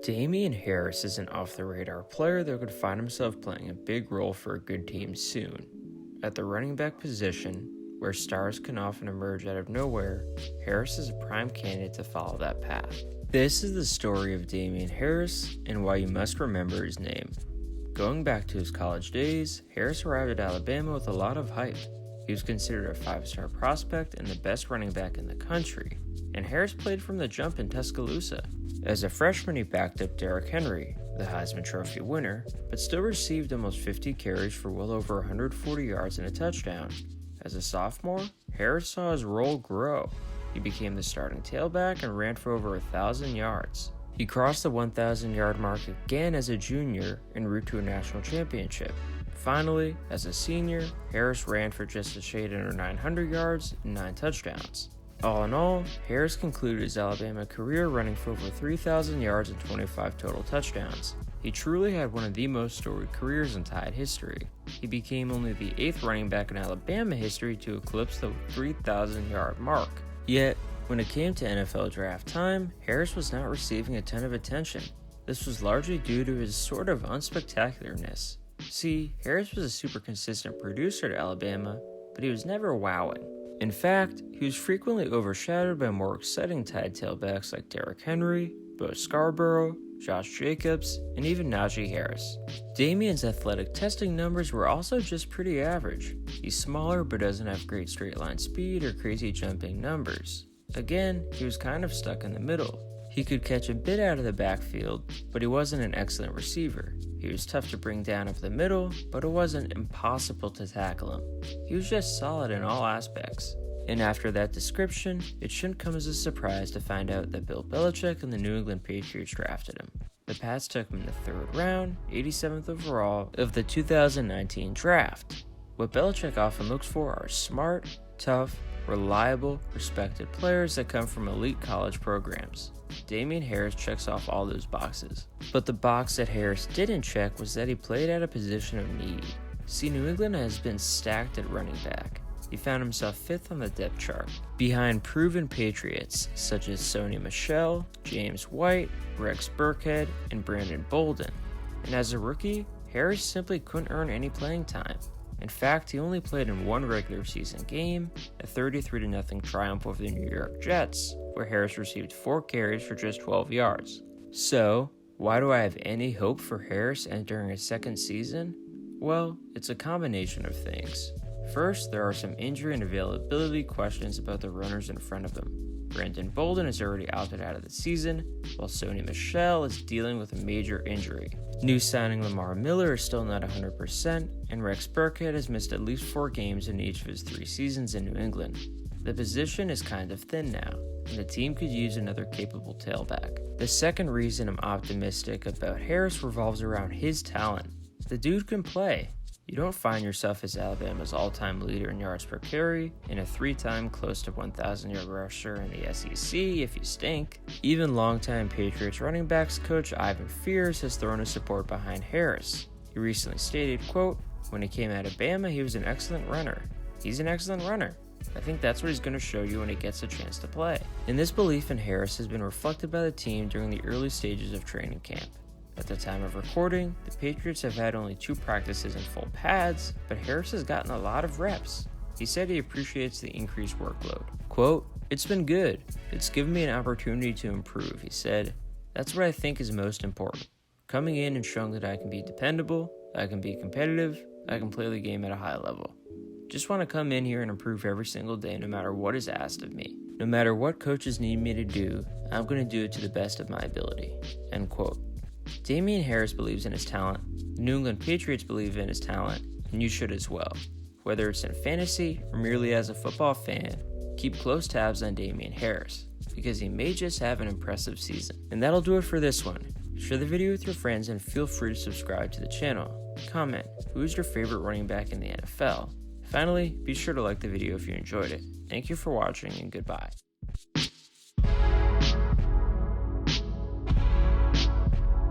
Damien Harris is an off-the-radar player that could find himself playing a big role for a good team soon. At the running back position, where stars can often emerge out of nowhere, Harris is a prime candidate to follow that path. This is the story of Damien Harris and why you must remember his name. Going back to his college days, Harris arrived at Alabama with a lot of hype. He was considered a 5-star prospect and the best running back in the country, and Harris played from the jump in Tuscaloosa. As a freshman, he backed up Derrick Henry, the Heisman Trophy winner, but still received almost 50 carries for well over 140 yards and a touchdown. As a sophomore, Harris saw his role grow. He became the starting tailback and ran for over 1,000 yards. He crossed the 1,000-yard mark again as a junior en route to a national championship. Finally, as a senior, Harris ran for just a shade under 900 yards and 9 touchdowns. All in all, Harris concluded his Alabama career running for over 3,000 yards and 25 total touchdowns. He truly had one of the most storied careers in Tide history. He became only the 8th running back in Alabama history to eclipse the 3,000-yard mark. Yet, when it came to NFL draft time, Harris was not receiving a ton of attention. This was largely due to his sort of unspectacularness. See, Harris was a super consistent producer at Alabama, but he was never wowing. In fact, he was frequently overshadowed by more exciting Tide tailbacks like Derrick Henry, Bo Scarborough, Josh Jacobs, and even Najee Harris. Damien's athletic testing numbers were also just pretty average. He's smaller but doesn't have great straight line speed or crazy jumping numbers. Again, he was kind of stuck in the middle. He could catch a bit out of the backfield, but he wasn't an excellent receiver. He was tough to bring down up the middle, but it wasn't impossible to tackle him. He was just solid in all aspects. And after that description, it shouldn't come as a surprise to find out that Bill Belichick and the New England Patriots drafted him. The Pats took him in the 3rd round, 87th overall, of the 2019 draft. What Belichick often looks for are smart, tough, reliable, respected players that come from elite college programs. Damien Harris checks off all those boxes. But the box that Harris didn't check was that he played at a position of need. See, New England has been stacked at running back. He found himself 5th on the depth chart, behind proven Patriots such as Sony Michel, James White, Rex Burkhead, and Brandon Bolden. And as a rookie, Harris simply couldn't earn any playing time. In fact, he only played in one regular season game, a 33-0 triumph over the New York Jets, where Harris received 4 carries for just 12 yards. So, why do I have any hope for Harris entering his 2nd season? Well, it's a combination of things. First, there are some injury and availability questions about the runners in front of him. Brandon Bolden is already opted out of the season, while Sony Michel is dealing with a major injury. New signing Lamar Miller is still not 100%, and Rex Burkhead has missed at least 4 games in each of his 3 seasons in New England. The position is kind of thin now, and the team could use another capable tailback. The second reason I'm optimistic about Harris revolves around his talent. The dude can play. You don't find yourself as Alabama's all-time leader in yards per carry, and a 3-time close to 1,000-yard rusher in the SEC if you stink. Even longtime Patriots running backs coach Ivan Fears has thrown his support behind Harris. He recently stated, quote, "When he came out of Bama, he was an excellent runner. He's an excellent runner. I think that's what he's going to show you when he gets a chance to play." And this belief in Harris has been reflected by the team during the early stages of training camp. At the time of recording, the Patriots have had only 2 practices in full pads, but Harris has gotten a lot of reps. He said he appreciates the increased workload. Quote, "It's been good. It's given me an opportunity to improve," he said. "That's what I think is most important. Coming in and showing that I can be dependable, I can be competitive, I can play the game at a high level. Just want to come in here and improve every single day no matter what is asked of me. No matter what coaches need me to do, I'm going to do it to the best of my ability." End quote. Damien Harris believes in his talent, the New England Patriots believe in his talent, and you should as well. Whether it's in fantasy or merely as a football fan, keep close tabs on Damien Harris, because he may just have an impressive season. And that'll do it for this one. Share the video with your friends and feel free to subscribe to the channel. Comment, who is your favorite running back in the NFL? Finally, be sure to like the video if you enjoyed it. Thank you for watching and goodbye.